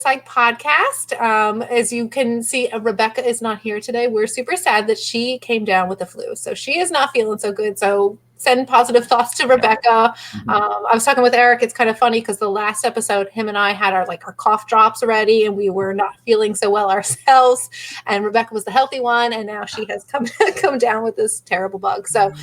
Psych podcast. As you can see, Rebecca is not here today. We're super sad that she came down with the flu. So she is not feeling so good. So send positive thoughts to Rebecca. I was talking with Eric. It's kind of funny because the last episode, him and I had our cough drops ready and we were not feeling so well ourselves. And Rebecca was the healthy one. And now she has come down with this terrible bug. So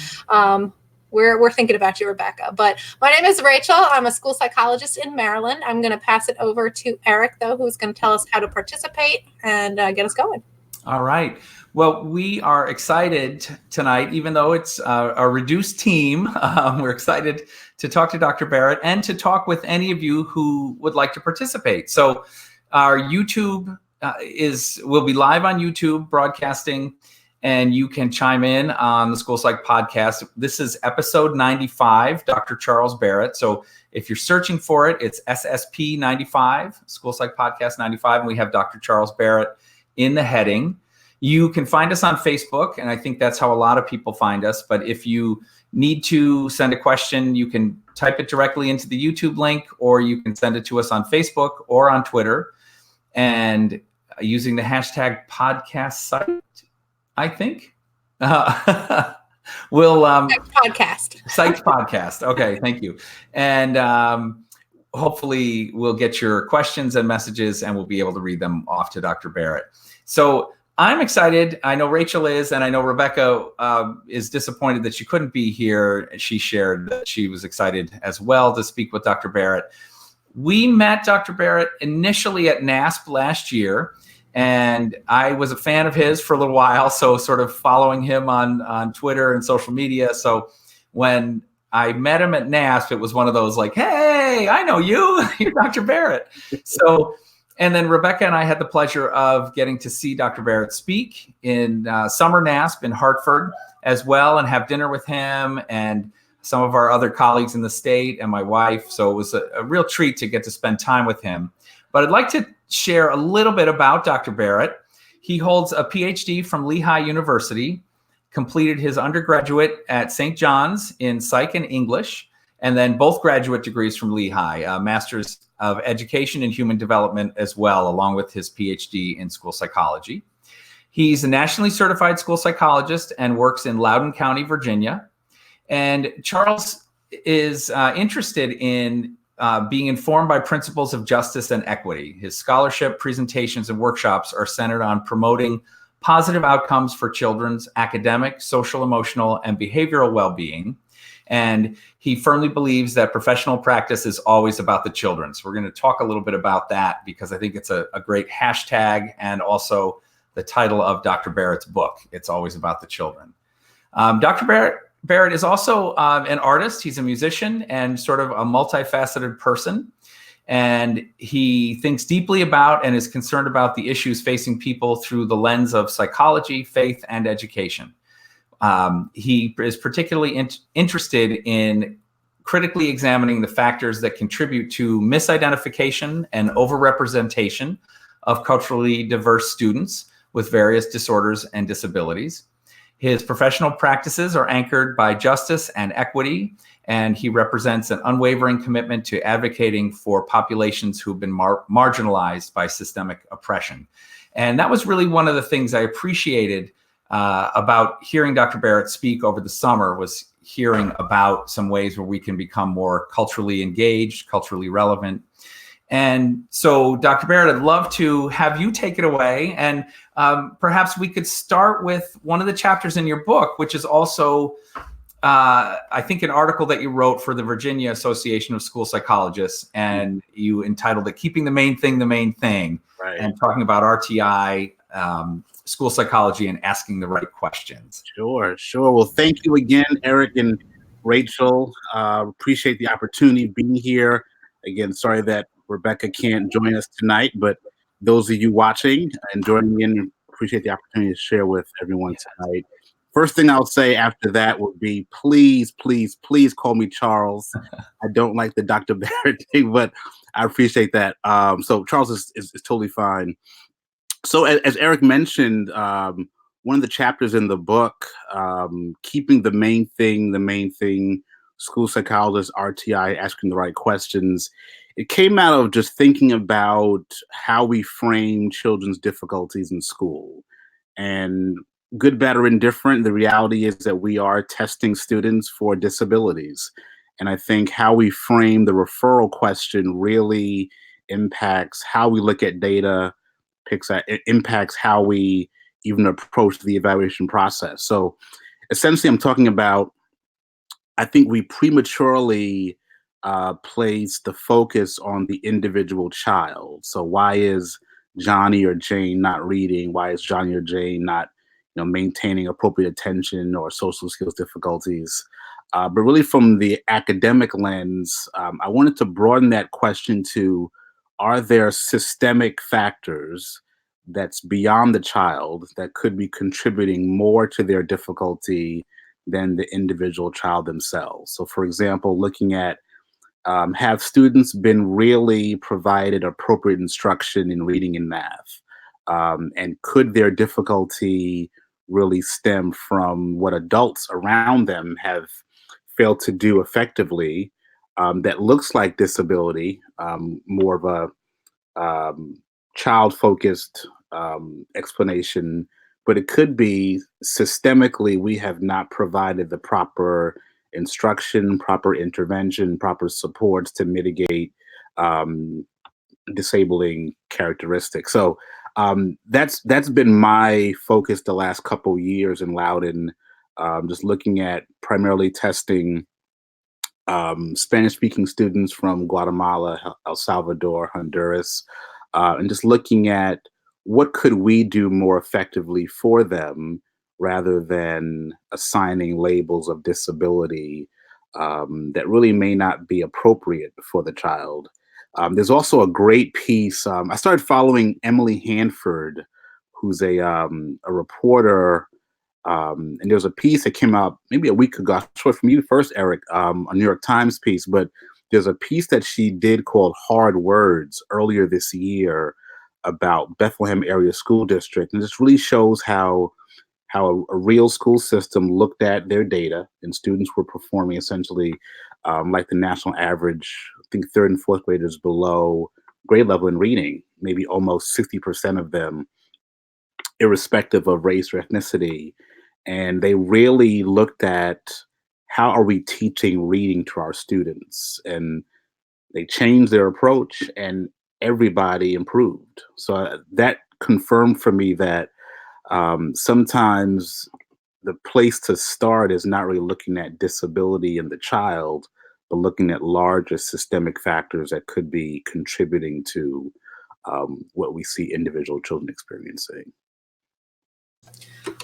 we're thinking about you, Rebecca. But my name is Rachel. I'm a school psychologist in Maryland. I'm going to pass it over to Eric, though, who's going to tell us how to participate and get us going. All right. Well, we are excited tonight, even though it's a reduced team. We're excited to talk to Dr. Barrett and to talk with any of you who would like to participate. So our YouTube will be live on YouTube broadcasting, and you can chime in on the School Psych podcast. This is episode 95, Dr. Charles Barrett. So if you're searching for it, it's SSP 95, School Psych podcast 95, and we have Dr. Charles Barrett in the heading. You can find us on Facebook, and I think that's how a lot of people find us. But if you need to send a question, you can type it directly into the YouTube link, or you can send it to us on Facebook or on Twitter, and using the hashtag podcast site, I think. We'll Psych podcast. Okay, thank you. And hopefully we'll get your questions and messages, and we'll be able to read them off to Dr. Barrett. So I'm excited. I know Rachel is, and I know Rebecca is disappointed that she couldn't be here. She shared that she was excited as well to speak with Dr. Barrett. We met Dr. Barrett initially at NASP last year, and I was a fan of his for a little while, so sort of following him on Twitter and social media. So when I met him at NASP, it was one of those like, hey, I know you, you're Dr. Barrett. So, and then Rebecca and I had the pleasure of getting to see Dr. Barrett speak in summer NASP in Hartford as well, and have dinner with him and some of our other colleagues in the state and my wife. So it was a real treat to get to spend time with him. But I'd like to share a little bit about Dr. Barrett. He holds a PhD from Lehigh University, completed his undergraduate at St. John's in Psych and English, and then both graduate degrees from Lehigh, a Master's of Education and Human Development as well, along with his PhD in school psychology. He's a nationally certified school psychologist and works in Loudoun County, Virginia. And Charles is interested in being informed by principles of justice and equity. His scholarship, presentations, and workshops are centered on promoting positive outcomes for children's academic, social, emotional, and behavioral well-being. And he firmly believes that professional practice is always about the children. So we're going to talk a little bit about that because I think it's a great hashtag and also the title of Dr. Barrett's book. It's always about the children. Dr. Barrett is also an artist. He's a musician and sort of a multifaceted person. And he thinks deeply about and is concerned about the issues facing people through the lens of psychology, faith, and education. He is particularly interested in critically examining the factors that contribute to misidentification and overrepresentation of culturally diverse students with various disorders and disabilities. His professional practices are anchored by justice and equity, and he represents an unwavering commitment to advocating for populations who've been marginalized by systemic oppression. And that was really one of the things I appreciated about hearing Dr. Barrett speak over the summer, was hearing about some ways where we can become more culturally engaged, culturally relevant. And so, Dr. Barrett, I'd love to have you take it away. And perhaps we could start with one of the chapters in your book, which is also, I think, an article that you wrote for the Virginia Association of School Psychologists. And you entitled it, Keeping the Main Thing the Main Thing, right, and talking about RTI, school psychology, and asking the right questions. Sure. Well, thank you again, Eric and Rachel. Appreciate the opportunity of being here. Again, sorry that Rebecca can't join us tonight, but those of you watching and joining in, appreciate the opportunity to share with everyone tonight. First thing I'll say after that would be, please call me Charles. I don't like the Dr. Barrett thing, but I appreciate that. So Charles is totally fine. So as Eric mentioned, one of the chapters in the book, Keeping the Main Thing, School Psychologists, RTI, Asking the Right Questions, it came out of just thinking about how we frame children's difficulties in school. And good, bad, or indifferent, the reality is that we are testing students for disabilities. And I think how we frame the referral question really impacts how we look at data, it impacts how we even approach the evaluation process. So essentially, I'm talking about, I think we prematurely place the focus on the individual child. So why is Johnny or Jane not reading? Why is Johnny or Jane not, maintaining appropriate attention or social skills difficulties? But really, from the academic lens, I wanted to broaden that question to: are there systemic factors that's beyond the child that could be contributing more to their difficulty than the individual child themselves? So, for example, looking at, have students been really provided appropriate instruction in reading and math? And could their difficulty really stem from what adults around them have failed to do effectively, that looks like disability, more of a child-focused explanation, but it could be systemically we have not provided the proper instruction, proper intervention, proper supports to mitigate disabling characteristics. So that's been my focus the last couple years in Loudoun, just looking at primarily testing Spanish-speaking students from Guatemala, El Salvador, Honduras, and just looking at what could we do more effectively for them rather than assigning labels of disability that really may not be appropriate for the child. There's also a great piece. I started following Emily Hanford, who's a reporter, and there was a piece that came out maybe a week ago. I'm sure from you first, Eric, a New York Times piece, but there's a piece that she did called Hard Words earlier this year about Bethlehem Area School District. And this really shows how a real school system looked at their data, and students were performing essentially like the national average. I think third and fourth graders below grade level in reading, maybe almost 60% of them, irrespective of race or ethnicity. And they really looked at how are we teaching reading to our students, and they changed their approach and everybody improved. So that confirmed for me that sometimes the place to start is not really looking at disability in the child, but looking at larger systemic factors that could be contributing to what we see individual children experiencing.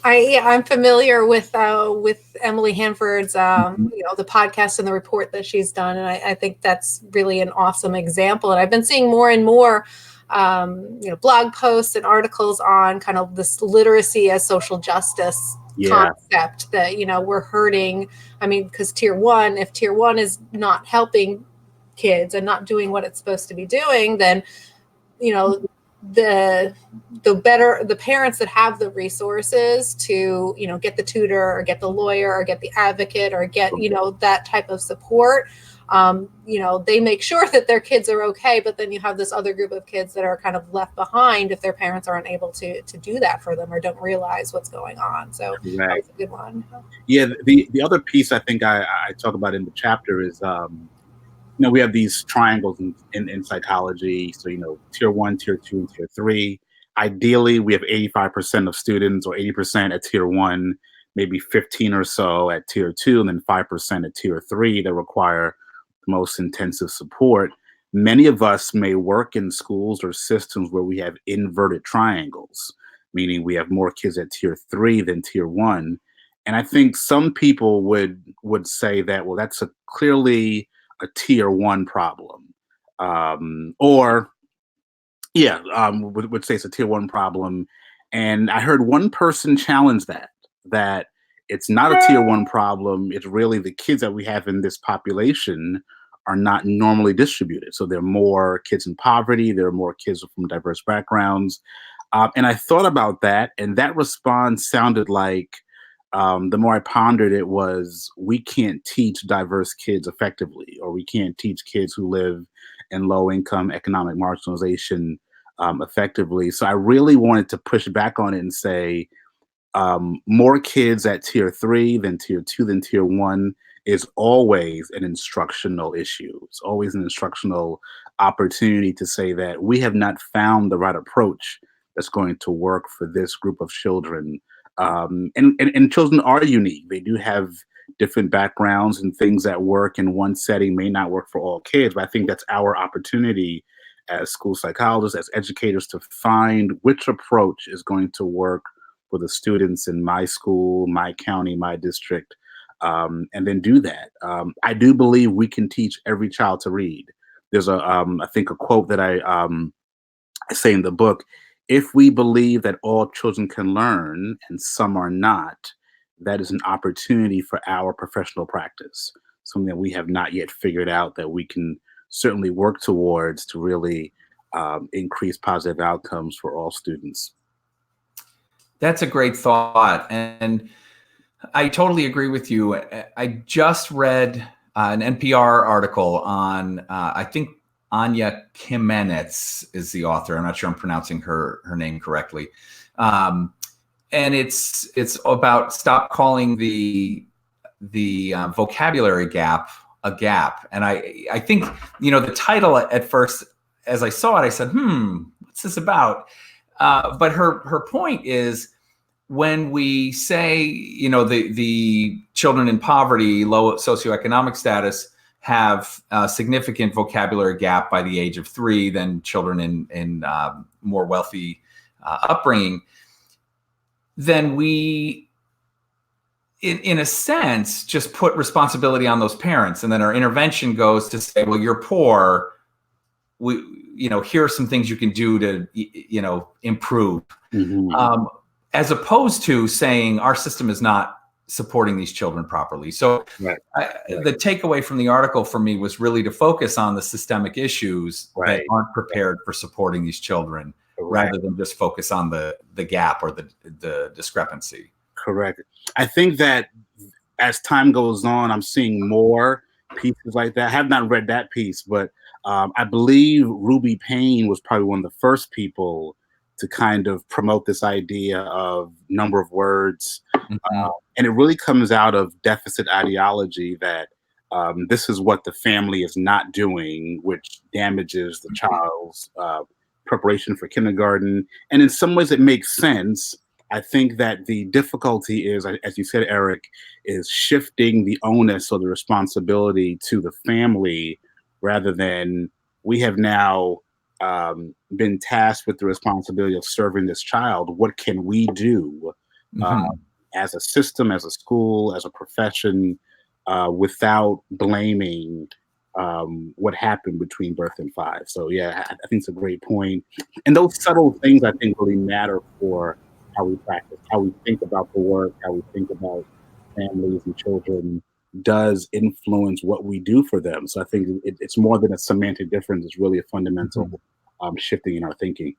I'm familiar with Emily Hanford's the podcast and the report that she's done, and I think that's really an awesome example. And I've been seeing more and more blog posts and articles on kind of this literacy as social justice concept that we're hurting. I mean, because if tier one is not helping kids and not doing what it's supposed to be doing, then the better the parents that have the resources to get the tutor or get the lawyer or get the advocate or get that type of support, they make sure that their kids are okay. But then you have this other group of kids that are kind of left behind if their parents aren't able to do that for them or don't realize what's going on. So that's a good one. Yeah, the other piece I think I talk about in the chapter is we have these triangles in psychology. So, tier one, tier two, and tier three. Ideally, we have 85% of students or 80% at tier one, maybe 15 or so at tier two, and then 5% at tier three that require the most intensive support. Many of us may work in schools or systems where we have inverted triangles, meaning we have more kids at tier three than tier one. And I think some people would say that, well, that's clearly a tier one problem, would say it's a tier one problem. And I heard one person challenge that it's not a tier one problem. It's really the kids that we have in this population are not normally distributed. So there are more kids in poverty. There are more kids from diverse backgrounds. And I thought about that, and that response sounded like, the more I pondered it, was we can't teach diverse kids effectively, or we can't teach kids who live and low-income economic marginalization effectively. So I really wanted to push back on it and say more kids at tier 3 than tier 2 than tier 1 is always an instructional issue. It's always an instructional opportunity to say that we have not found the right approach that's going to work for this group of children. And children are unique. They do have different backgrounds, and things that work in one setting may not work for all kids. But I think that's our opportunity as school psychologists, as educators, to find which approach is going to work for the students in my school, my county, my district, and then do that. I do believe we can teach every child to read. There's I think a quote that I say in the book: if we believe that all children can learn and some are not, that is an opportunity for our professional practice, something that we have not yet figured out that we can certainly work towards to really increase positive outcomes for all students. That's a great thought. And I totally agree with you. I just read an NPR article on, I think Anya Kimenetz is the author. I'm not sure I'm pronouncing her name correctly. And it's about stop calling the vocabulary gap a gap. And I think, the title at first, as I saw it, I said, what's this about? But her point is, when we say, the children in poverty, low socioeconomic status, have a significant vocabulary gap by the age of 3 than children in more wealthy upbringing, then we, in a sense, just put responsibility on those parents. And then our intervention goes to say, well, you're poor. Here are some things you can do to, improve. Mm-hmm. As opposed to saying our system is not supporting these children properly. So the takeaway from the article for me was really to focus on the systemic issues that aren't prepared for supporting these children, rather than just focus on the gap or the discrepancy. Correct. I think that as time goes on, I'm seeing more pieces like that. I have not read that piece, but I believe Ruby Payne was probably one of the first people to kind of promote this idea of number of words. Mm-hmm. And it really comes out of deficit ideology that this is what the family is not doing, which damages the child's preparation for kindergarten. And in some ways it makes sense. I think that the difficulty is, as you said, Eric, is shifting the onus or the responsibility to the family, rather than we have now been tasked with the responsibility of serving this child. What can we do as a system, as a school, as a profession, without blaming what happened between birth and 5? So yeah, I think it's a great point. And those subtle things, I think, really matter for how we practice, how we think about the work, how we think about families and children does influence what we do for them. So I think it's more than a semantic difference. It's really a fundamental shifting in our thinking.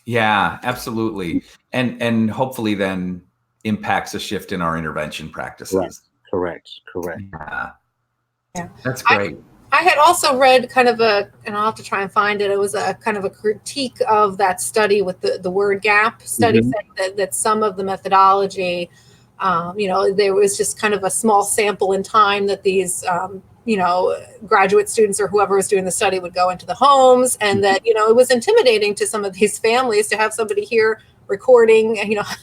Yeah, absolutely. And hopefully then impacts a shift in our intervention practices. Correct. Yeah. That's great. I had also read kind of and I'll have to try and find it. It was a kind of a critique of that study with the word gap study, saying that some of the methodology, there was just kind of a small sample in time that these, graduate students or whoever was doing the study would go into the homes, and that, it was intimidating to some of these families to have somebody here recording,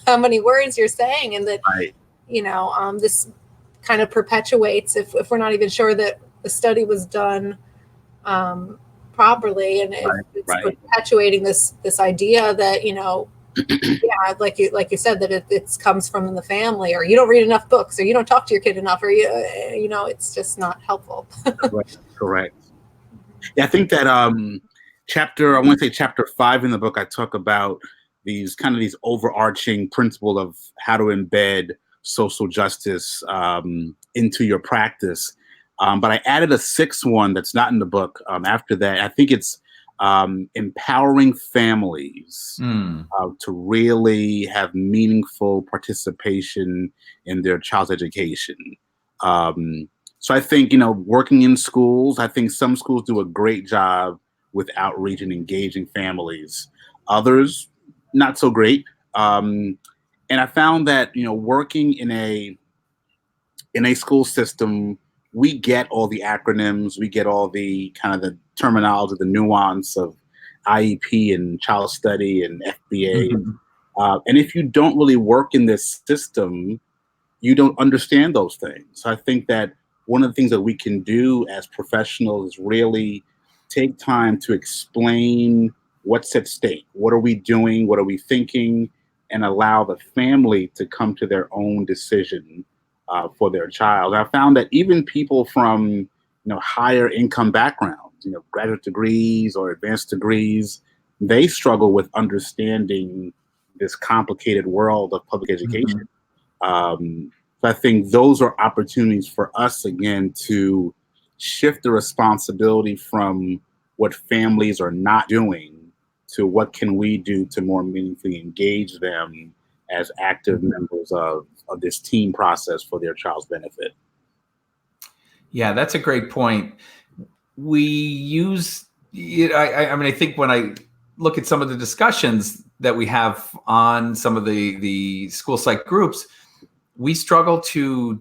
how many words you're saying, and that, this kind of perpetuates if we're not even sure that the study was done properly, and it's perpetuating this idea that, like you said, that it comes from the family, or you don't read enough books, or you don't talk to your kid enough, or it's just not helpful. Correct. Yeah, I think that chapter 5 in the book, I talk about these overarching principle of how to embed social justice into your practice. But I added a 6th one that's not in the book after that. I think it's empowering families to really have meaningful participation in their child's education. So I think, working in schools, I think some schools do a great job with outreach and engaging families. Others, not so great. And I found that, working in a school system, we get all the acronyms, we get all the kind of the terminology, the nuance of IEP and child study and FBA. And if you don't really work in this system, you don't understand those things. So I think that one of the things that we can do as professionals is really take time to explain what's at stake. What are we doing? What are we thinking? And allow the family to come to their own decision for their child. I found that even people from higher income backgrounds, graduate degrees or advanced degrees, they struggle with understanding this complicated world of public education. So I think those are opportunities for us, again, to shift the responsibility from what families are not doing to what can we do to more meaningfully engage them as active members of this team process for their child's benefit. Yeah, that's a great point. We use, I think when I look at some of the discussions that we have on some of the school psych groups, we struggle to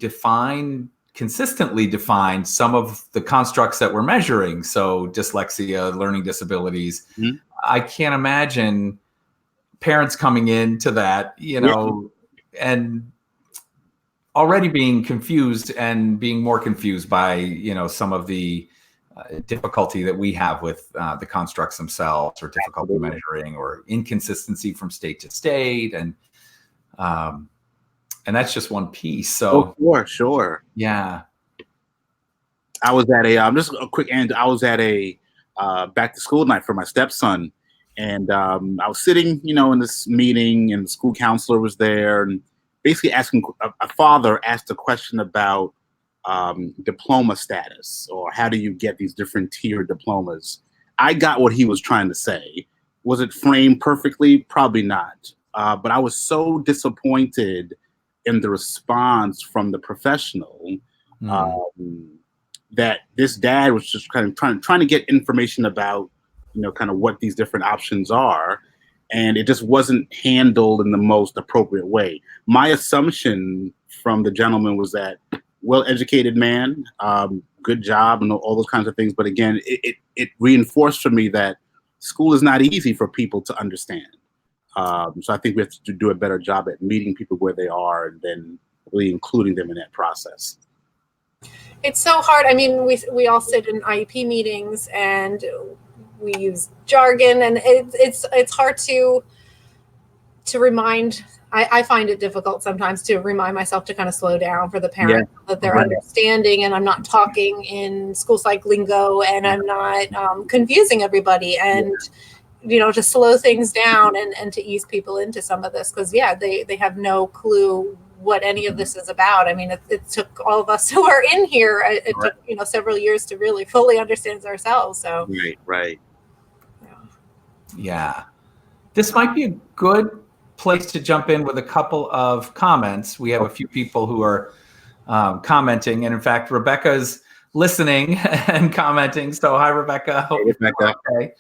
consistently define some of the constructs that we're measuring. So dyslexia, learning disabilities. Mm-hmm. I can't imagine parents coming into that, and already being confused and being more confused by, some of the difficulty that we have with the constructs themselves, or difficulty measuring, or inconsistency from state to state. And that's just one piece. So sure. Yeah. I was at just a quick end. I was at a back to school night for my stepson. And I was sitting, in this meeting, and the school counselor was there, and basically asking, a father asked a question about diploma status, or how do you get these different tier diplomas. I got what he was trying to say. Was it framed perfectly? Probably not. But I was so disappointed in the response from the professional that this dad was just kind of trying to get information about, kind of what these different options are. And it just wasn't handled in the most appropriate way. My assumption from the gentleman was that well-educated man, good job, and all those kinds of things. But again, it reinforced for me that school is not easy for people to understand. So I think we have to do a better job at meeting people where they are, and then really including them in that process. It's so hard. I mean, we all sit in IEP meetings and we use jargon, and it's hard to remind. I find it difficult sometimes to remind myself to kind of slow down for the parents, that they're understanding, and I'm not talking in school psych lingo, and I'm not confusing everybody, and to slow things down and to ease people into some of this, because they have no clue what any of this is about. I mean, it took all of us who are in here, it took several years to really fully understand ourselves. So right. Yeah, this might be a good place to jump in with a couple of comments. We have a few people who are commenting, and in fact, Rebecca's listening and commenting. So hi, Rebecca. Hope you're okay.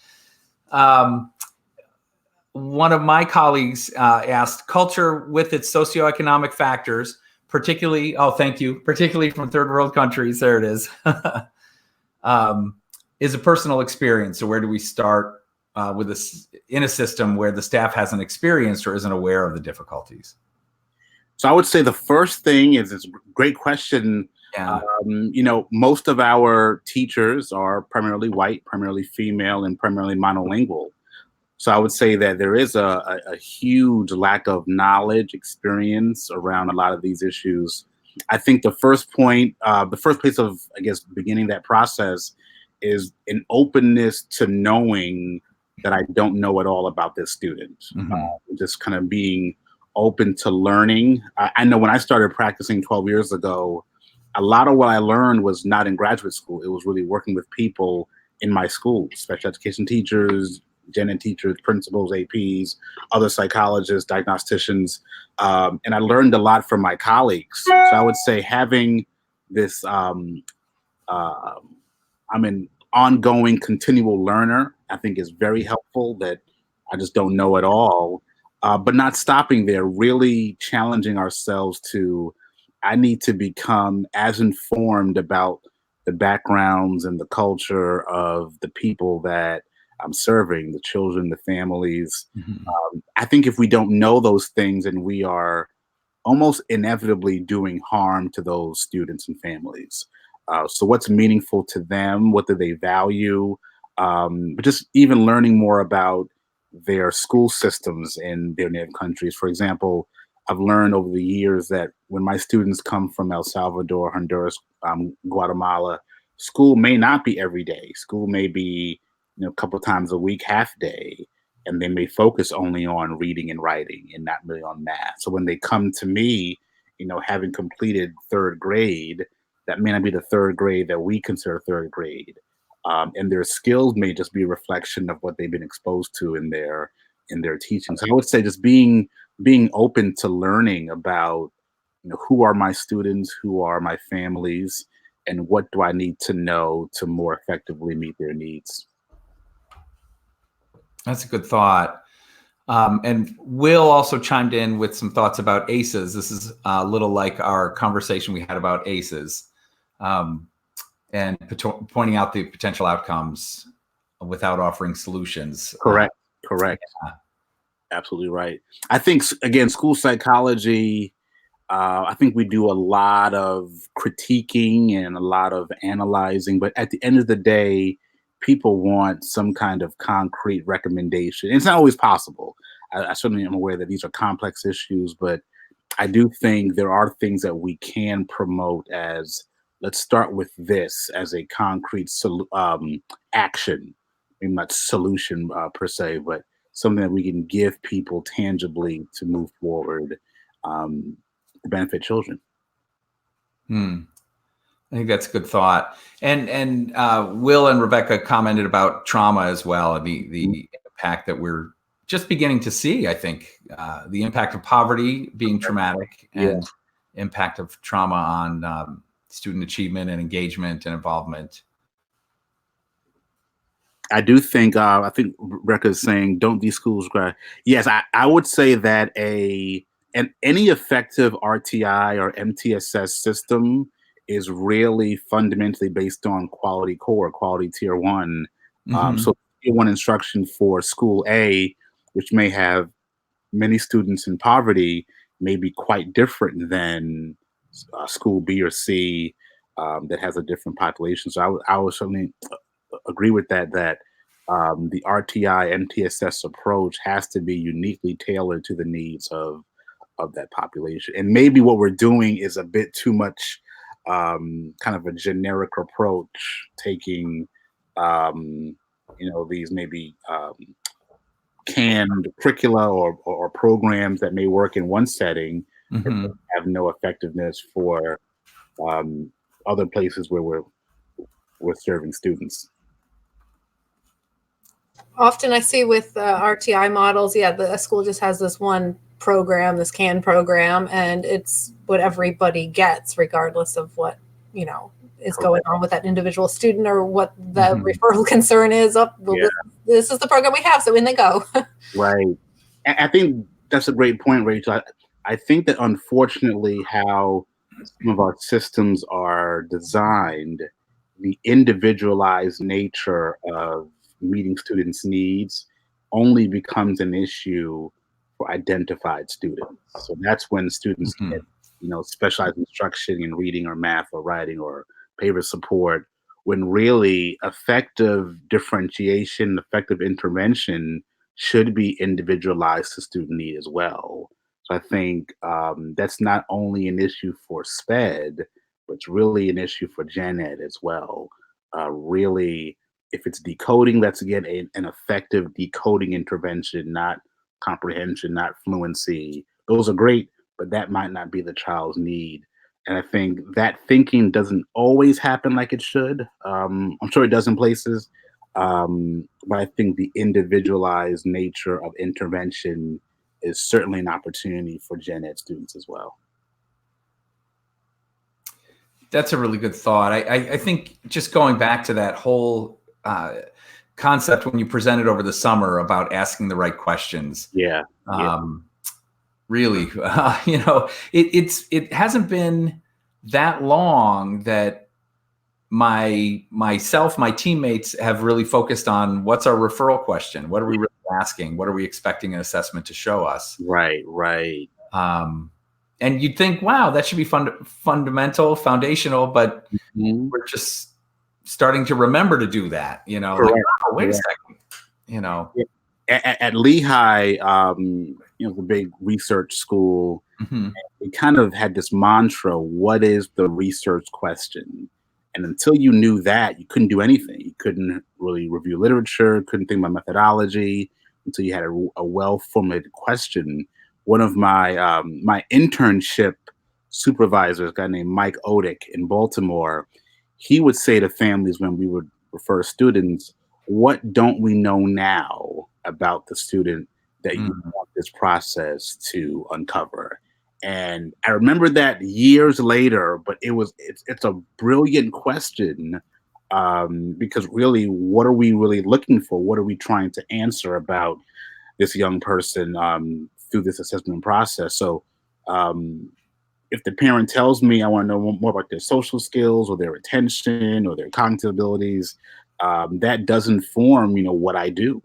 One of my colleagues asked, culture with its socioeconomic factors, particularly from third world countries, there it is, is a personal experience. So where do we start with this in a system where the staff hasn't experienced or isn't aware of the difficulties? So I would say the first thing is, it's a great question. Yeah. Most of our teachers are primarily white, primarily female, and primarily monolingual. So I would say that there is a huge lack of knowledge, experience around a lot of these issues. I think the first place of, beginning that process is an openness to knowing that I don't know it all about this student. Just kind of being open to learning. I know when I started practicing 12 years ago, a lot of what I learned was not in graduate school. It was really working with people in my school, special education teachers, gen ed teachers, principals, APs, other psychologists, diagnosticians. And I learned a lot from my colleagues. So I would say having this I'm an ongoing continual learner. I think is very helpful, that I just don't know it all. But not stopping there, really challenging ourselves to, I need to become as informed about the backgrounds and the culture of the people that I'm serving, the children, the families. I think if we don't know those things, and we are almost inevitably doing harm to those students and families. So what's meaningful to them? What do they value? But just even learning more about their school systems in their native countries. For example, I've learned over the years that when my students come from El Salvador, Honduras, Guatemala, school may not be every day. School may be, a couple times a week, half day, and they may focus only on reading and writing and not really on math. So when they come to me, having completed third grade, that may not be the third grade that we consider third grade. And their skills may just be a reflection of what they've been exposed to in their teaching. So I would say just being open to learning about, who are my students, who are my families, and what do I need to know to more effectively meet their needs. That's a good thought. And Will also chimed in with some thoughts about ACEs. This is a little like our conversation we had about ACEs, and pointing out the potential outcomes without offering solutions. Correct. Yeah. Absolutely right. I think, again, school psychology, I think we do a lot of critiquing and a lot of analyzing, but at the end of the day, people want some kind of concrete recommendation. It's not always possible. I certainly am aware that these are complex issues, but I do think there are things that we can promote as, let's start with this as a concrete action, maybe not solution per se, but something that we can give people tangibly to move forward, to benefit children. I think that's a good thought. And Will and Rebecca commented about trauma as well, and the impact that we're just beginning to see. I think the impact of poverty being traumatic, and impact of trauma on student achievement and engagement and involvement. I do think, I think Rebecca is saying, don't these schools cry? Yes, I would say that any effective RTI or MTSS system is really fundamentally based on quality core, quality tier one. So tier one instruction for school A, which may have many students in poverty, may be quite different than school B or C that has a different population. So I would certainly agree with that the RTI MTSS approach has to be uniquely tailored to the needs of that population. And maybe what we're doing is a bit too much kind of a generic approach, taking these maybe canned curricula or programs that may work in one setting, but have no effectiveness for other places where we're serving students. Often I see with RTI models, the school just has this one program, this CAN program, and it's what everybody gets, regardless of what, is going on with that individual student or what the referral concern is. This is the program we have, so in they go. Right. I think that's a great point, Rachel. I think that unfortunately how some of our systems are designed, the individualized nature of meeting students' needs only becomes an issue for identified students. So that's when students get, specialized instruction in reading or math or writing or paper support, when really effective differentiation, effective intervention should be individualized to student need as well. So I think that's not only an issue for SPED, but it's really an issue for Gen Ed as well. Really, if it's decoding, that's again an effective decoding intervention, not comprehension, not fluency. Those are great, but that might not be the child's need. And I think that thinking doesn't always happen like it should. I'm sure it does in places, but I think the individualized nature of intervention is certainly an opportunity for Gen Ed students as well. That's a really good thought. I think just going back to that whole concept when you presented over the summer about asking the right questions. Yeah. Really, it hasn't been that long that my teammates have really focused on what's our referral question? What are we really asking? What are we expecting an assessment to show us? Right. And you'd think, wow, that should be fundamental, foundational, but we're just starting to remember to do that, like, oh, wait a second, At Lehigh, the big research school, we kind of had this mantra, what is the research question? And until you knew that, you couldn't do anything. You couldn't really review literature, couldn't think about methodology until you had a well-formulated question. One of my my internship supervisors, a guy named Mike Odick in Baltimore, he would say to families when we would refer students, what don't we know now about the student that you want this process to uncover? And I remember that years later, but it's a brilliant question, because really, what are we really looking for? What are we trying to answer about this young person through this assessment process? So if the parent tells me I want to know more about their social skills or their attention or their cognitive abilities, that does inform, what I do.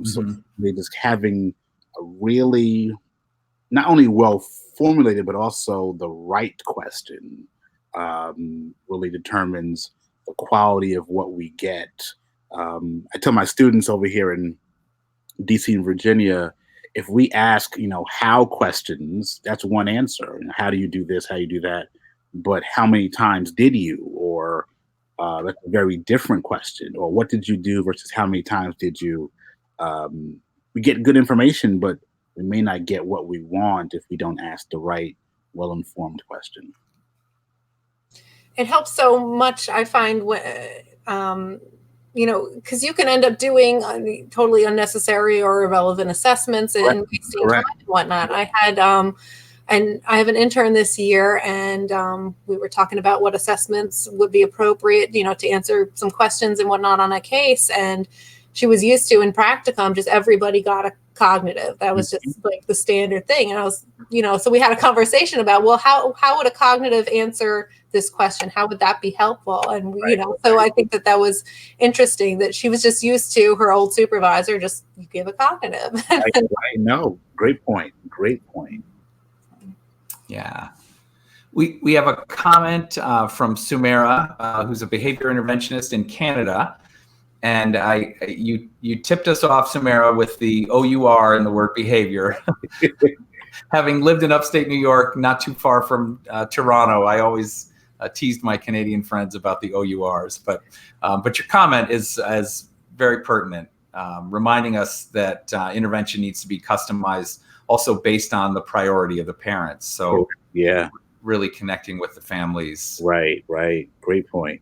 So they're just having a really not only well formulated, but also the right question really determines the quality of what we get. I tell my students over here in DC and Virginia, if we ask, how questions, that's one answer. How do you do this? How do you do that? But how many times did you? Or that's a very different question. Or what did you do versus how many times did you? We get good information, but we may not get what we want if we don't ask the right, well-informed question. It helps so much, I find, because you can end up doing totally unnecessary or irrelevant assessments and wasting time and whatnot. I had, and I have an intern this year, and we were talking about what assessments would be appropriate, to answer some questions and whatnot on a case. And she was used to in practicum, just everybody got a cognitive. That was just like the standard thing. And I was, so we had a conversation about, well, how would a cognitive answer this question? How would that be helpful? And, so I think that was interesting that she was just used to her old supervisor, just you give a cognitive. I know. Great point. Yeah. We have a comment from Sumera, who's a behavior interventionist in Canada. And you tipped us off, Samara, with the OUR in the word behavior. Having lived in upstate New York, not too far from Toronto, I always teased my Canadian friends about the OURs. But your comment is very pertinent, reminding us that intervention needs to be customized also based on the priority of the parents. So yeah, really connecting with the families. Right. Great point.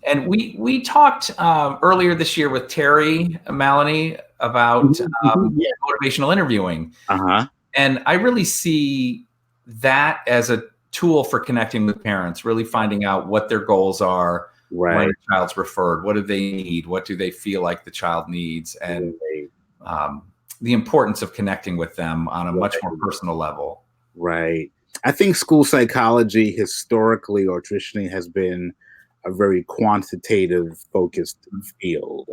And we talked earlier this year with Terry Maloney about motivational interviewing. And I really see that as a tool for connecting with parents, really finding out what their goals are when a child's referred. What do they need? What do they feel like the child needs? And the importance of connecting with them on a much more personal level. Right. I think school psychology historically or traditionally has been a very quantitative focused field.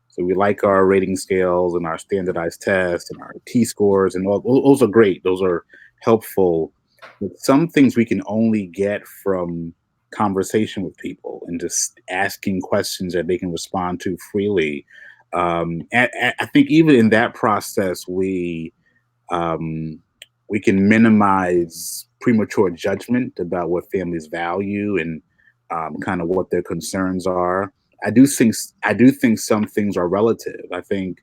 So we like our rating scales and our standardized tests and our T-scores, and all those are great. Those are helpful. But some things we can only get from conversation with people and just asking questions that they can respond to freely. And I think even in that process, we can minimize premature judgment about what families value and kind of what their concerns are. I do think some things are relative. I think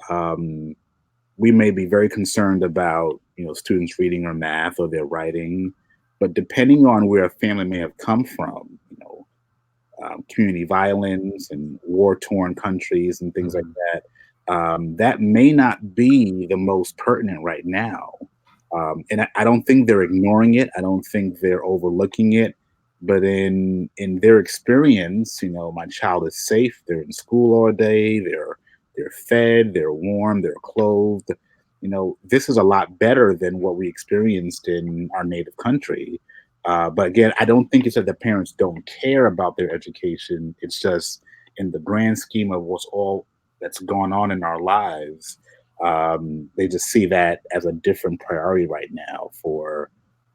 we may be very concerned about students reading or math or their writing, but depending on where a family may have come from, community violence and war-torn countries and things like that, that may not be the most pertinent right now. And I don't think they're ignoring it. I don't think they're overlooking it. But in their experience, my child is safe. They're in school all day. They're fed. They're warm. They're clothed. This is a lot better than what we experienced in our native country. But again, I don't think it's that the parents don't care about their education. It's just in the grand scheme of what's all that's going on in our lives. They just see that as a different priority right now for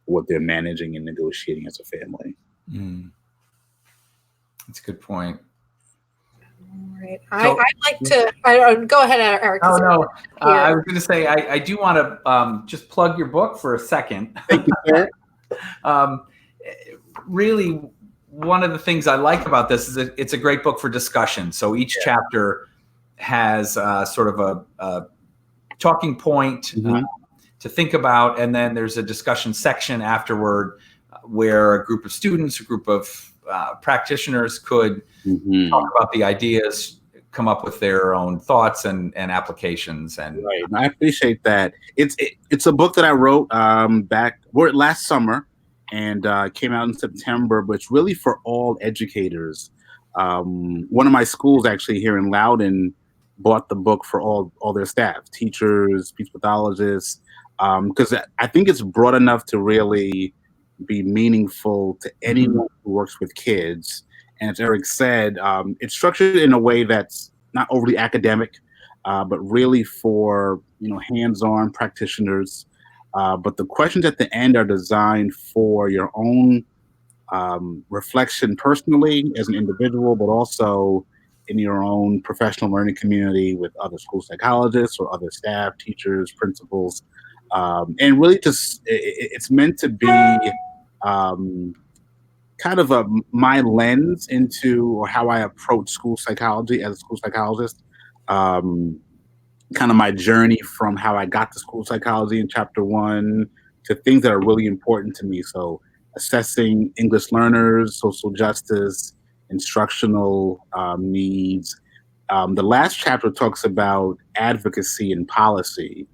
what they're managing and negotiating as a family. That's a good point. All right. I'd like to go ahead, Eric. Oh, no. I was going to say, I do want to just plug your book for a second. Thank you, sir. Really, one of the things I like about this is it's a great book for discussion. So each chapter has sort of a talking point to think about, and then there's a discussion section afterward where a group of students, a group of practitioners could talk about the ideas, come up with their own thoughts and applications. And right. I appreciate that. It's a book that I wrote last summer, and came out in September, but it's really for all educators. One of my schools actually here in Loudoun bought the book for all their staff, teachers, speech pathologists, because I think it's broad enough to really be meaningful to anyone who works with kids. And as Eric said, it's structured in a way that's not overly academic, but really for hands-on practitioners. But the questions at the end are designed for your own reflection personally as an individual, but also in your own professional learning community with other school psychologists or other staff, teachers, principals. And really just, it's meant to be kind of my lens into or how I approach school psychology as a school psychologist. Kind of my journey from how I got to school psychology in chapter 1 to things that are really important to me. So assessing English learners, social justice, instructional needs. The last chapter talks about advocacy and policy,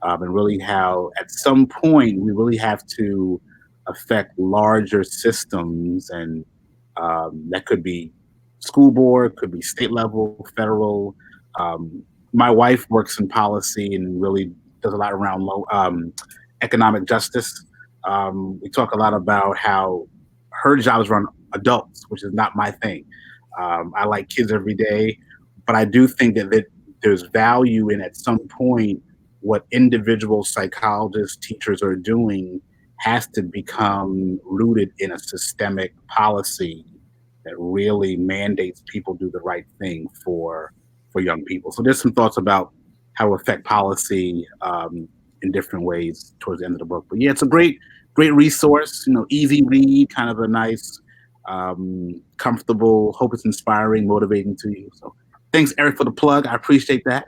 and really how at some point we really have to affect larger systems, and that could be school board, could be state level, federal. My wife works in policy and really does a lot around economic justice. We talk a lot about how her job is around adults, which is not my thing. I like kids every day, but I do think that there's value in at some point what individual psychologists, teachers are doing has to become rooted in a systemic policy that really mandates people do the right thing for young people. So there's some thoughts about how to affect policy in different ways towards the end of the book. But yeah, it's a great resource, easy read, kind of a nice, comfortable, hope it's inspiring, motivating to you. So thanks, Eric, for the plug. I appreciate that.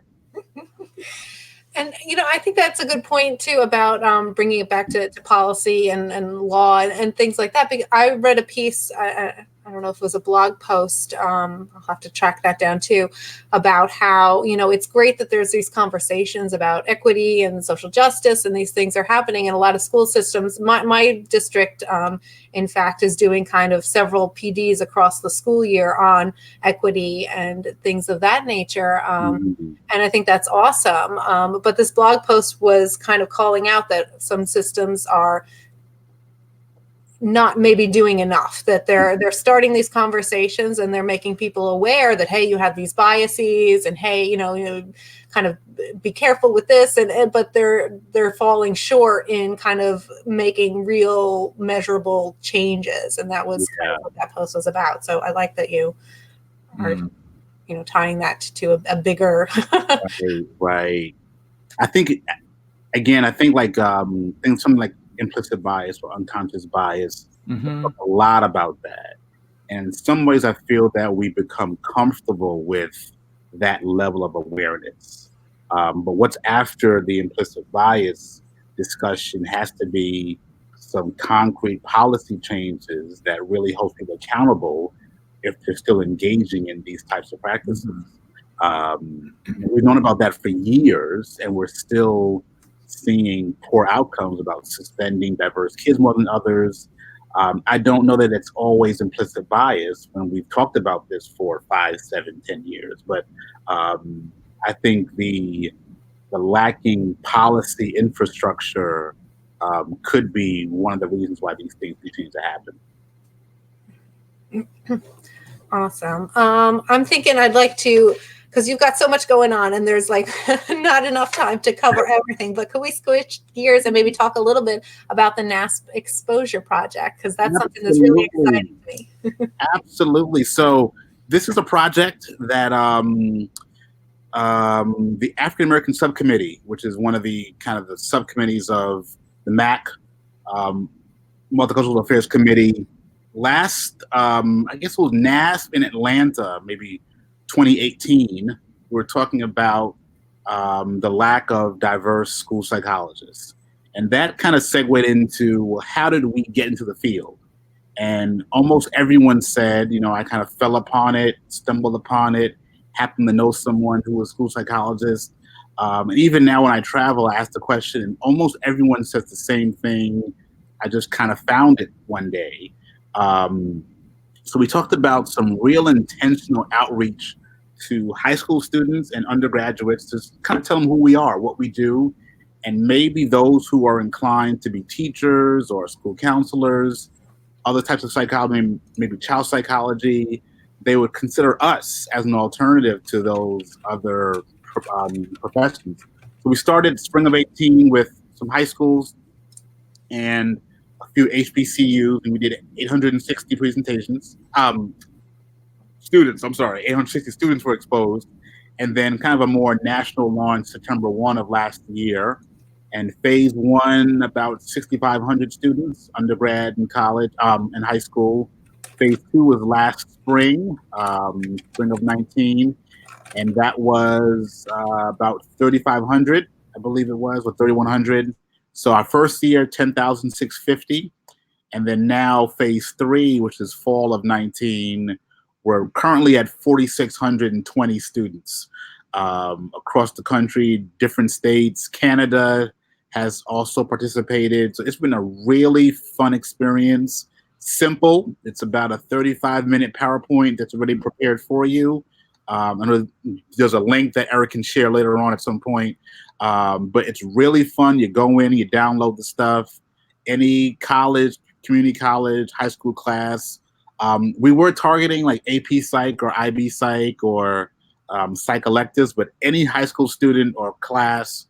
And, I think that's a good point, too, about bringing it back to policy and law and things like that. Because I read a piece, I don't know if it was a blog post, I'll have to track that down, too, about how, it's great that there's these conversations about equity and social justice and these things are happening in a lot of school systems. My district, in fact, is doing kind of several PDs across the school year on equity and things of that nature. And I think that's awesome. But this blog post was kind of calling out that some systems are not maybe doing enough, that they're starting these conversations and they're making people aware that, hey, you have these biases, and hey, kind of be careful with this, but they're falling short in kind of making real measurable changes. And that was kind of what that post was about. So I like that you are tying that to a bigger right. I think like something like implicit bias or unconscious bias, talk a lot about that. And in some ways, I feel that we become comfortable with that level of awareness. But what's after the implicit bias discussion has to be some concrete policy changes that really hold people accountable if they're still engaging in these types of practices. We've known about that for years, and we're still seeing poor outcomes, about suspending diverse kids more than others. I don't know that it's always implicit bias when we've talked about this for 5, 7, 10 years, but I think the lacking policy infrastructure could be one of the reasons why these things continue to happen. Awesome. I'm thinking I'd like to, because you've got so much going on and there's like not enough time to cover everything, but could we switch gears and maybe talk a little bit about the NASP Exposure Project? Because that's something that's really exciting to me. Absolutely. So this is a project that the African American Subcommittee, which is one of the kind of the subcommittees of the MAC, Multicultural Affairs Committee, last, I guess it was NASP in Atlanta, maybe 2018, we're talking about the lack of diverse school psychologists. And that kind of segued into how did we get into the field? And almost everyone said, I kind of fell upon it, stumbled upon it, happened to know someone who was a school psychologist. And even now when I travel, I ask the question, and almost everyone says the same thing. I just kind of found it one day. So we talked about some real intentional outreach to high school students and undergraduates to kind of tell them who we are, what we do, and maybe those who are inclined to be teachers or school counselors, other types of psychology, maybe child psychology, they would consider us as an alternative to those other professions. So we started spring of 18 with some high schools and a few HBCUs, and we did 860 presentations. 860 students were exposed, and then kind of a more national launch September 1 of last year. And phase 1, about 6,500 students, undergrad and college and high school. Phase 2 was last spring, spring of 19, and that was about 3,500, I believe it was, or 3,100. So our first year, 10,650. And then now phase 3, which is fall of 19, we're currently at 4,620 students across the country, different states. Canada has also participated. So it's been a really fun experience. Simple. It's about a 35-minute PowerPoint that's already prepared for you. I know there's a link that Eric can share later on at some point. But it's really fun. You go in, you download the stuff. Any college, community college, high school class. We were targeting like AP Psych or IB Psych or Psych electives, but any high school student or class,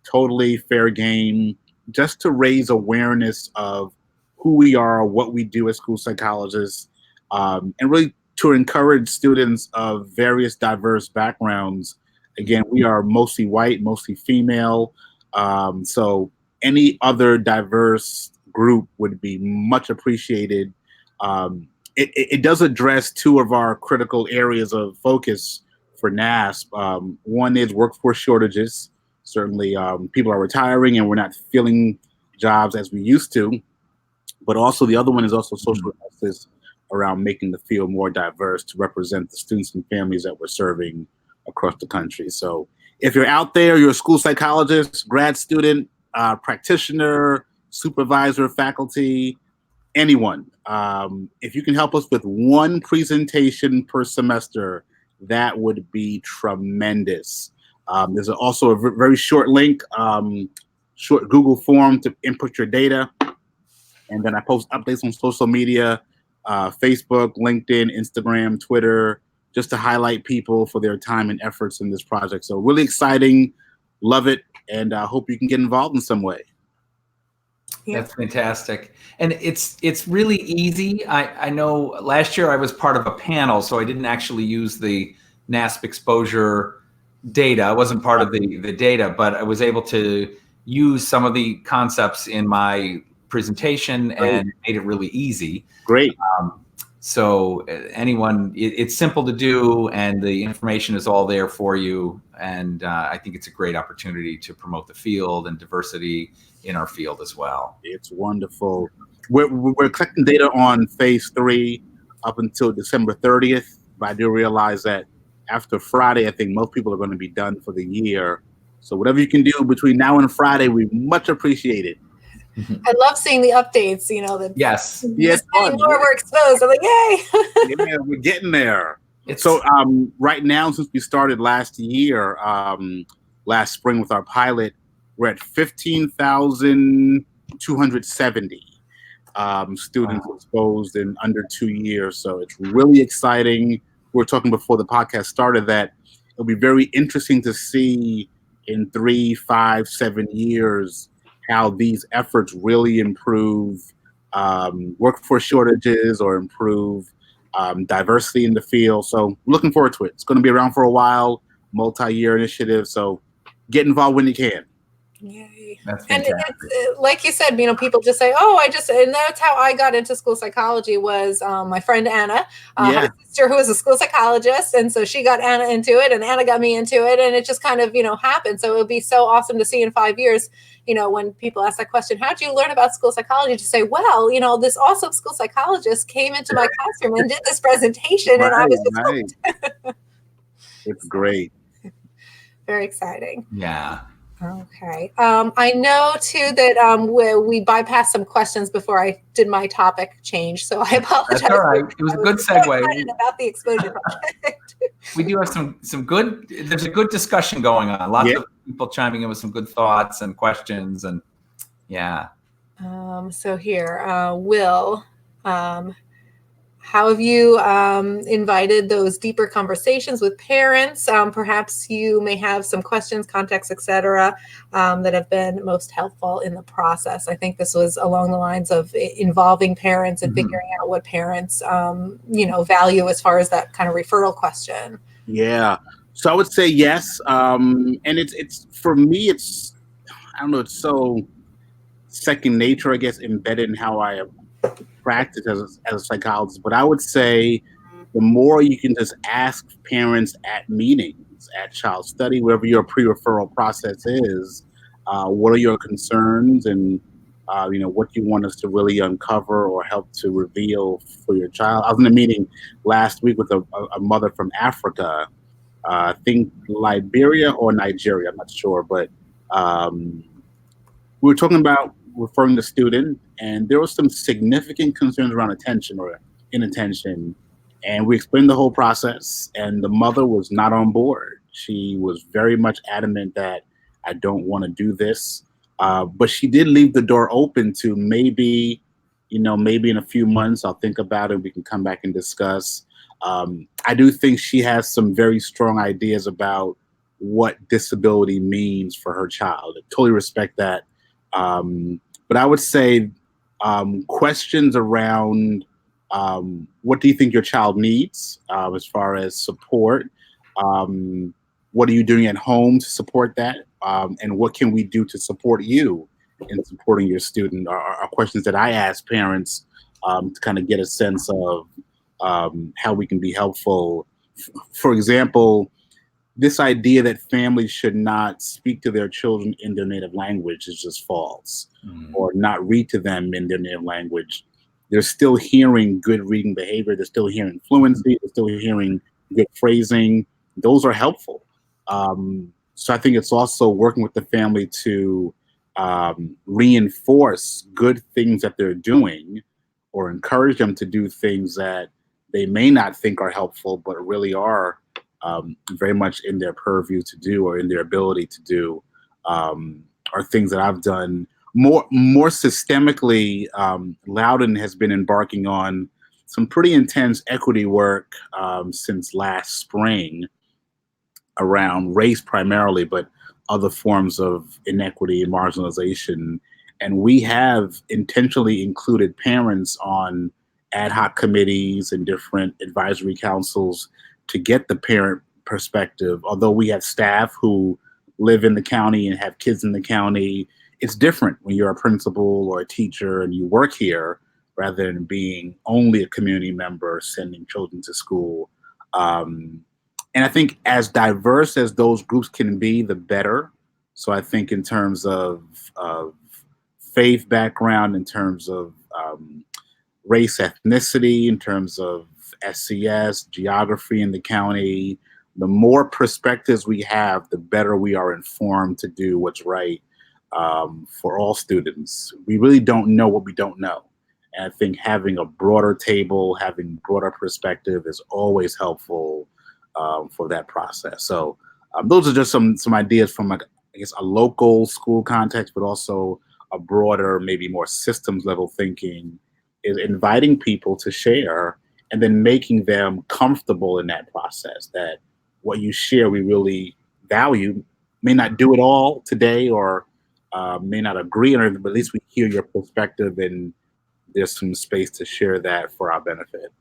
totally fair game, just to raise awareness of who we are, what we do as school psychologists, and really to encourage students of various diverse backgrounds. Again, we are mostly white, mostly female, so any other diverse group would be much appreciated. It does address 2 of our critical areas of focus for NASP. One is workforce shortages. Certainly, people are retiring and we're not filling jobs as we used to. But also the other one is also social justice around making the field more diverse to represent the students and families that we're serving across the country. So if you're out there, you're a school psychologist, grad student, practitioner, supervisor, faculty, anyone, if you can help us with 1 presentation per semester, that would be tremendous. There's also a very short link, short Google form to input your data. And then I post updates on social media, Facebook, LinkedIn, Instagram, Twitter, just to highlight people for their time and efforts in this project. So really exciting, love it, and I hope you can get involved in some way. Yeah. That's fantastic. And it's really easy. I know last year I was part of a panel, so I didn't actually use the NASP exposure data. I wasn't part of the data, but I was able to use some of the concepts in my presentation and made it really easy. Great. So anyone, it's simple to do and the information is all there for you. And I think it's a great opportunity to promote the field and diversity in our field as well. It's wonderful. We're collecting data on phase 3 up until December 30th, but I do realize that after Friday, I think most people are going to be done for the year. So whatever you can do between now and Friday, we much appreciate it. I love seeing the updates, that Yes. Yes, more we're exposed. I'm like, yay. Yeah, we're getting there. So right now, since we started last year, last spring with our pilot, we're at 15,270 students exposed in under 2 years. So it's really exciting. We were talking before the podcast started that it'll be very interesting to see in 3, 5, 7 years how these efforts really improve workforce shortages or improve diversity in the field. So looking forward to it. It's going to be around for a while, multi-year initiative. So get involved when you can. Yay. That's and fantastic. it's, like you said, people just say, oh, and that's how I got into school psychology was my friend Anna, had a sister who was a school psychologist. And so she got Anna into it and Anna got me into it. And it just kind of, happened. So it would be so awesome to see in 5 years, when people ask that question, how did you learn about school psychology? To say, well, this awesome school psychologist came into my classroom and did this presentation. And I was just hooked. It's great. Very exciting. Yeah. Okay. I know too that we bypassed some questions before I did my topic change, so I apologize. That's all right. It was a good segue. About the exposure project. We do have some good. There's a good discussion going on. Lots of people chiming in with some good thoughts and questions, and yeah. So here, Will. How have you invited those deeper conversations with parents? Perhaps you may have some questions, context, etc., that have been most helpful in the process. I think this was along the lines of involving parents and figuring out what parents, value as far as that kind of referral question. Yeah. So I would say yes. And it's for me, it's, I don't know, it's so second nature, I guess, embedded in how I practice as a psychologist. But I would say the more you can just ask parents at meetings, at child study, wherever your pre-referral process is, what are your concerns and what you want us to really uncover or help to reveal for your child. I was in a meeting last week with a mother from Africa, I think Liberia or Nigeria, I'm not sure, but we were talking about referring the student, and there was some significant concerns around attention or inattention. And we explained the whole process, and the mother was not on board. She was very much adamant that I don't want to do this. But she did leave the door open to maybe in a few months, I'll think about it. We can come back and discuss. I do think she has some very strong ideas about what disability means for her child. I totally respect that. But I would say questions around what do you think your child needs as far as support? What are you doing at home to support that? And what can we do to support you in supporting your student are questions that I ask parents to kind of get a sense of how we can be helpful. For example, this idea that families should not speak to their children in their native language is just false, or not read to them in their native language. They're still hearing good reading behavior. They're still hearing fluency. They're still hearing good phrasing. Those are helpful. So I think it's also working with the family to reinforce good things that they're doing or encourage them to do things that they may not think are helpful, but really are very much in their purview to do or in their ability to do, are things that I've done. More systemically, Loudon has been embarking on some pretty intense equity work since last spring around race primarily, but other forms of inequity and marginalization. And we have intentionally included parents on ad hoc committees and different advisory councils to get the parent perspective. Although we have staff who live in the county and have kids in the county, it's different when you're a principal or a teacher and you work here rather than being only a community member sending children to school. And I think as diverse as those groups can be, the better. So I think in terms of faith background, in terms of race, ethnicity, in terms of SCS, geography in the county, the more perspectives we have, the better we are informed to do what's right for all students. We really don't know what we don't know. And I think having a broader table, having broader perspective is always helpful for that process. So those are just some ideas from, I guess, a local school context, but also a broader, maybe more systems level thinking, is inviting people to share and then making them comfortable in that process, that what you share we really value. May not do it all today, or may not agree on it, but at least we hear your perspective and there's some space to share that for our benefit.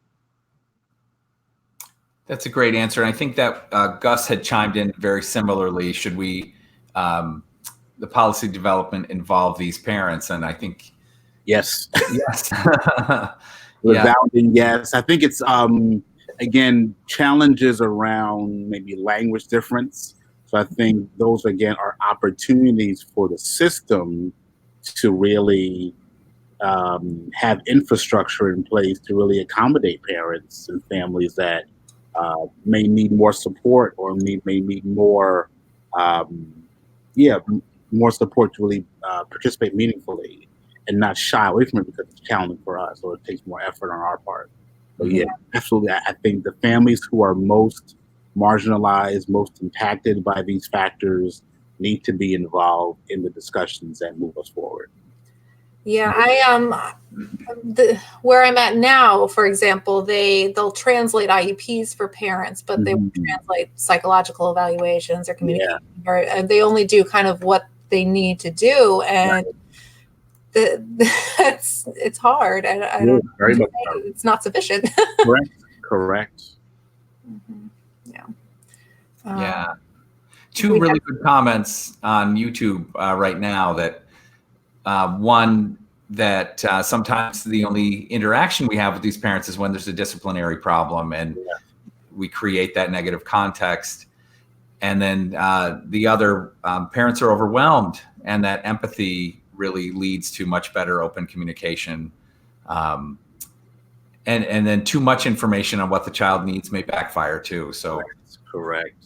That's a great answer. And I think that Gus had chimed in very similarly. Should we, the policy development, involve these parents? And I think yes. Yes. Resounding yes. I think it's, again, challenges around maybe language difference. So I think those, again, are opportunities for the system to really have infrastructure in place to really accommodate parents and families that may need more support, or may need more, more support to really participate meaningfully and not shy away from it because it's challenging for us, or it takes more effort on our part. But yeah, absolutely. I think the families who are most marginalized, most impacted by these factors need to be involved in the discussions that move us forward. Yeah, where I'm at now, for example, they'll translate IEPs for parents, but they won't translate psychological evaluations or communication. Or they only do kind of what they need to do, and it's hard. I don't. Very much hard. It's not sufficient. Correct. Yeah. Two really good comments on YouTube right now. That one, that sometimes the only interaction we have with these parents is when there's a disciplinary problem, and we create that negative context. And then the other, parents are overwhelmed, and that empathy really leads to much better open communication. And then too much information on what the child needs may backfire too. So correct.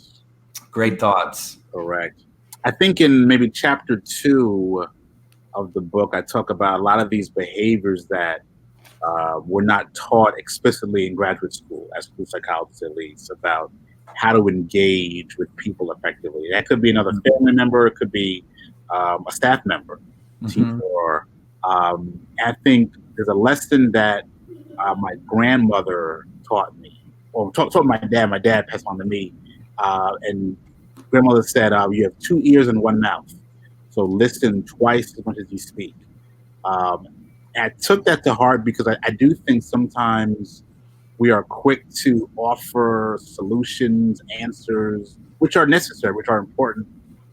Great thoughts. Correct. I think in maybe chapter 2 of the book, I talk about a lot of these behaviors that were not taught explicitly in graduate school, as school psychologists at least, about how to engage with people effectively. That could be another family member, it could be a staff member, teacher. Or, I think there's a lesson that my grandmother taught me, or taught my dad. My dad passed on to me, and grandmother said, "You have 2 ears and 1 mouth, so listen twice as much as you speak." I took that to heart because I do think sometimes we are quick to offer solutions, answers, which are necessary, which are important,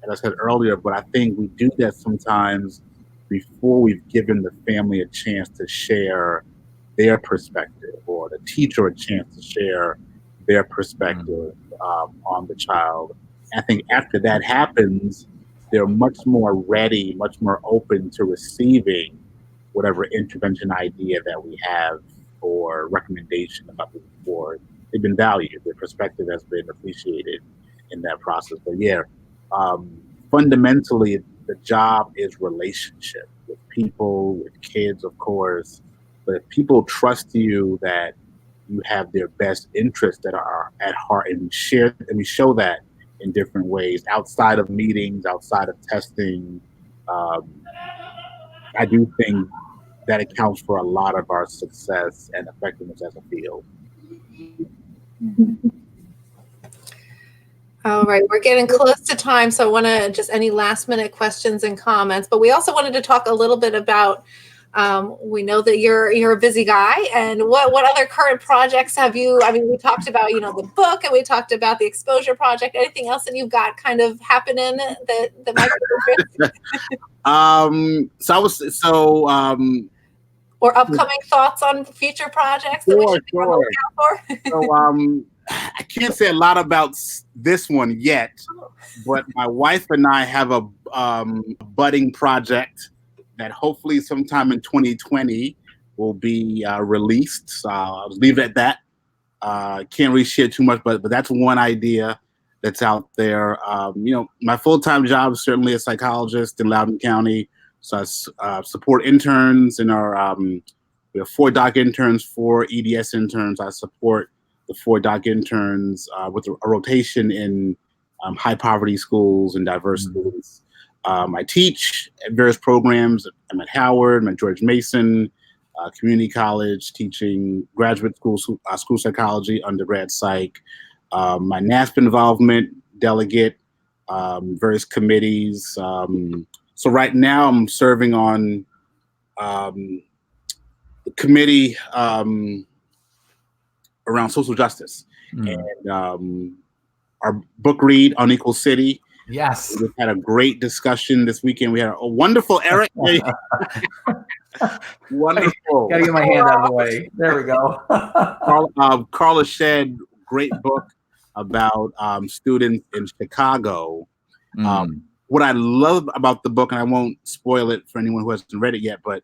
as I said earlier, but I think we do that sometimes before we've given the family a chance to share their perspective, or the teacher a chance to share their perspective on the child. I think after that happens, they're much more ready, much more open to receiving whatever intervention idea that we have or recommendation about moving forward. They've been valued. Their perspective has been appreciated in that process. But fundamentally, the job is relationship with people, with kids, of course. But if people trust you that you have their best interests that are at heart, and we show that in different ways, outside of meetings, outside of testing, I do think that accounts for a lot of our success and effectiveness as a field. All right, we're getting close to time, so I want to just any last minute questions and comments, but we also wanted to talk a little bit about, we know that you're a busy guy, and what other current projects have you, I mean, we talked about, the book, and we talked about the Exposure Project. Anything else that you've got kind of happening that might be interesting? Or upcoming thoughts on future projects that we should be on the lookout for? So I can't say a lot about this one yet, but my wife and I have a budding project that hopefully sometime in 2020 will be released. So I'll leave it at that. Can't really share too much, but that's one idea. that's out there. My full-time job is certainly a psychologist in Loudoun County. So I support interns in our, we have 4 doc interns, 4 EDS interns. I support the 4 doc interns with a rotation in high poverty schools and diverse schools. I teach at various programs. I'm at Howard, I'm at George Mason, community college, teaching graduate school psychology, undergrad psych. My NASP involvement, delegate, various committees. So right now I'm serving on the committee around social justice. And our book read, Unequal City. Yes. We had a great discussion this weekend. We had a wonderful, Eric. Wonderful. Gotta get my hand out of the way. There we go. Carla Shedd, great book about students in Chicago. What I love about the book, and I won't spoil it for anyone who hasn't read it yet, but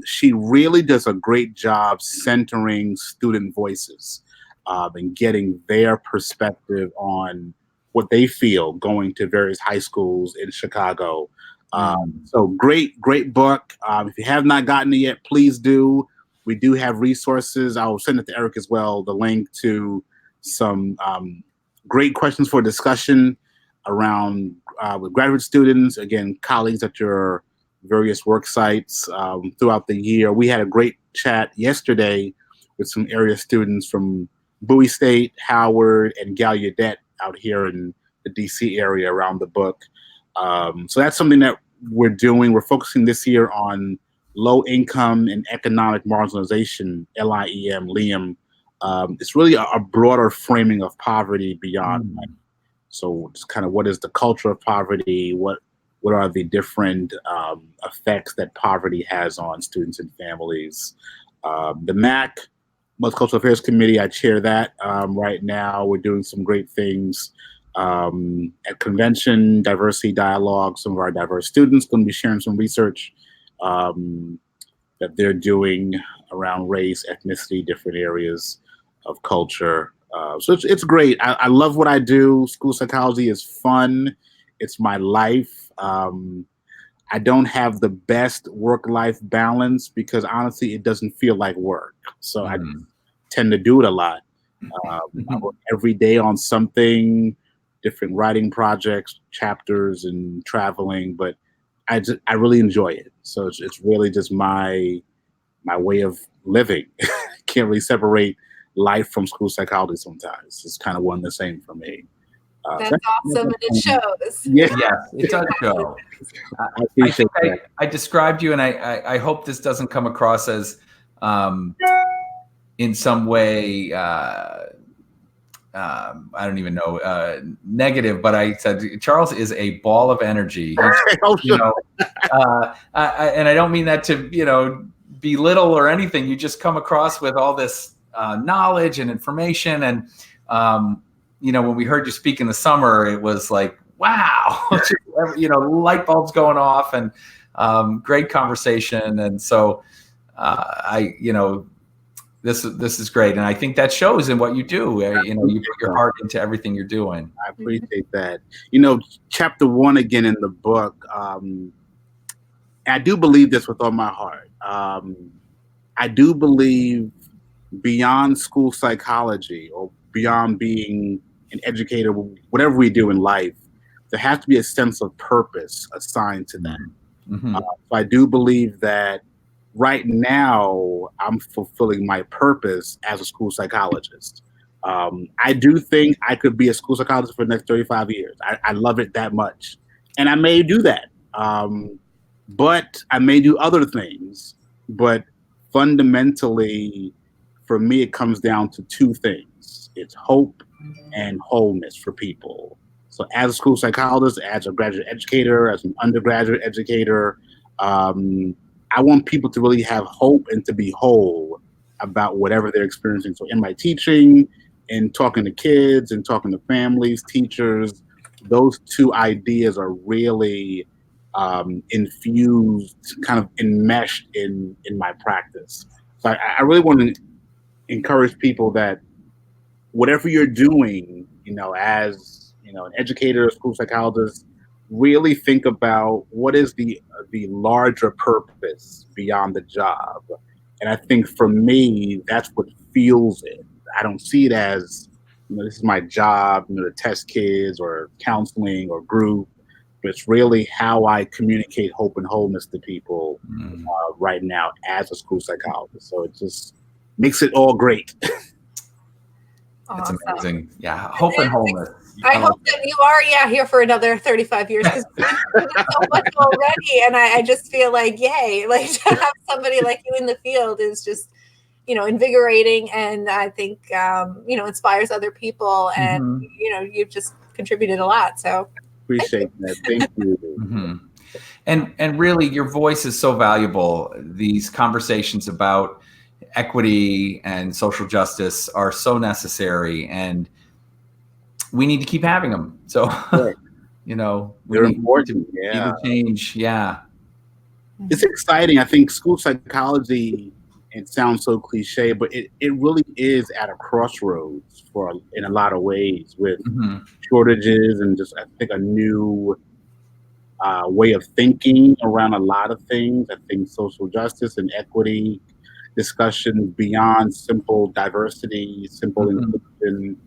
she really does a great job centering student voices and getting their perspective on what they feel going to various high schools in Chicago. So great book. If you have not gotten it yet, please do. We do have resources. I'll send it to Eric as well, the link to some great questions for discussion around with graduate students, again, colleagues at your various work sites throughout the year. We had a great chat yesterday with some area students from Bowie State, Howard, and Gallaudet out here in the DC area around the book. So that's something that we're doing. We're focusing this year on low income and economic marginalization, LIEM. It's really a broader framing of poverty beyond money. So it's kind of what is the culture of poverty? What are the different effects that poverty has on students and families? The MAC, Multicultural Affairs Committee, I chair that right now. We're doing some great things at convention, diversity dialogue. Some of our diverse students going to be sharing some research that they're doing around race, ethnicity, different areas of culture. So it's great. I love what I do. School psychology is fun. It's my life. I don't have the best work-life balance because honestly, it doesn't feel like work. So I tend to do it a lot. I work every day on something, different writing projects, chapters, and traveling. But I really enjoy it. So it's really just my way of living. Can't really separate life from school psychology sometimes. It's kind of one and the same for me. That's awesome, and it shows. Yes, it does show. I appreciate that. I described you, and I hope this doesn't come across as in some way, I don't even know, negative, but I said, Charles is a ball of energy. And I don't mean that to, belittle or anything. You just come across with all this knowledge and information. And, when we heard you speak in the summer, it was like, wow, light bulbs going off and great conversation. And so this is great. And I think that shows in what you do. You put your heart into everything you're doing. I appreciate that. Chapter 1 again in the book, I do believe this with all my heart. I do believe beyond school psychology or beyond being an educator, whatever we do in life, there has to be a sense of purpose assigned to that. So I do believe that right now I'm fulfilling my purpose as a school psychologist. I do think I could be a school psychologist for the next 35 years. I love it that much. And I may do that. But I may do other things. But fundamentally, for me, it comes down to 2 things. It's hope and wholeness for people. So as a school psychologist, as a graduate educator, as an undergraduate educator, I want people to really have hope and to be whole about whatever they're experiencing. So in my teaching and talking to kids and talking to families, teachers, those 2 ideas are really infused, kind of enmeshed in my practice. So I really want to encourage people that whatever you're doing, as an educator, a school psychologist, really think about what is the larger purpose beyond the job. And I think for me, that's what fuels it. I don't see it as, this is my job, to test kids or counseling or group, but it's really how I communicate hope and wholeness to people right now as a school psychologist. So it just makes it all great. Awesome. That's amazing. Yeah, hope and wholeness. I hope that you are, here for another 35 years, because we've done so much already, and I just feel like, yay, like to have somebody like you in the field is just, invigorating, and I think, inspires other people, and, you've just contributed a lot, so. Appreciate that. Thank you. Mm-hmm. And really, your voice is so valuable. These conversations about equity and social justice are so necessary, and we need to keep having them. So, right. They're important. Need to change. Yeah. It's exciting. I think school psychology, it sounds so cliche, but it really is at a crossroads in a lot of ways, with shortages and just, I think, a new way of thinking around a lot of things. I think social justice and equity discussions beyond simple diversity, simple inclusion.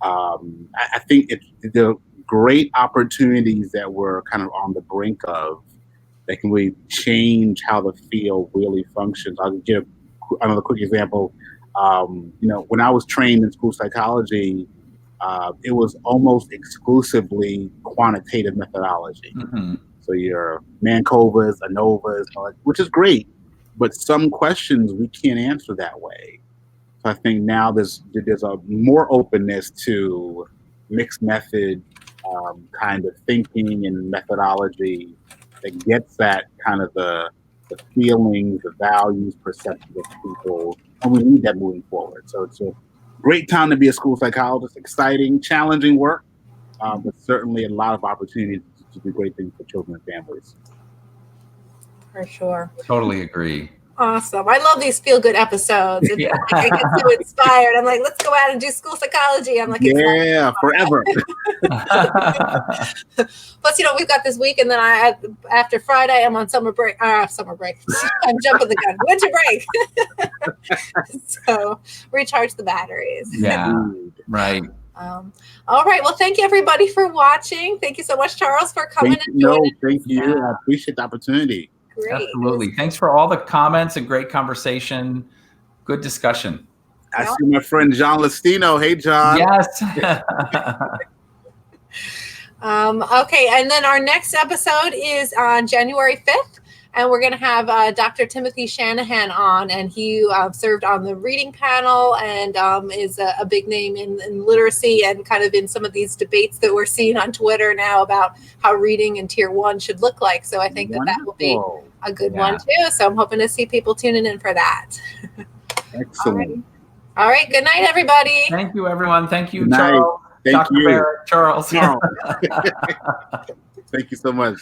I think the great opportunities that we're kind of on the brink of that can really change how the field really functions. I'll give another quick example. When I was trained in school psychology, it was almost exclusively quantitative methodology. So your Mancovas, ANOVAs, which is great, but some questions we can't answer that way. So I think now there's a more openness to mixed method kind of thinking and methodology that gets that kind of the feelings, the values, perceptions of people, and we need that moving forward. So it's a great time to be a school psychologist. Exciting, challenging work, but certainly a lot of opportunities to do great things for children and families. For sure. Totally agree. Awesome. I love these feel-good episodes. Yeah. I get so inspired. I'm like, let's go out and do school psychology. I'm like, yeah, forever. Plus, we've got this week, and then after Friday, I'm on summer break. Summer break. I'm jumping the gun. Winter break. So recharge the batteries. Yeah, right. All right. Well, thank you, everybody, for watching. Thank you so much, Charles, for coming and joining. Thank you. I appreciate the opportunity. Great. Absolutely. Thanks for all the comments and great conversation. Good discussion. I see my friend John Listino. Hey, John. Yes. Okay. And then our next episode is on January 5th. And we're going to have Dr. Timothy Shanahan on, and he served on the reading panel and is a big name in literacy and kind of in some of these debates that we're seeing on Twitter now about how reading in Tier 1 should look like. So I think that will be a good one too. So I'm hoping to see people tuning in for that. Excellent. All right. Good night, everybody. Thank you, everyone. Thank you, Charles. Thank you. Barrett, Charles. Thank you so much.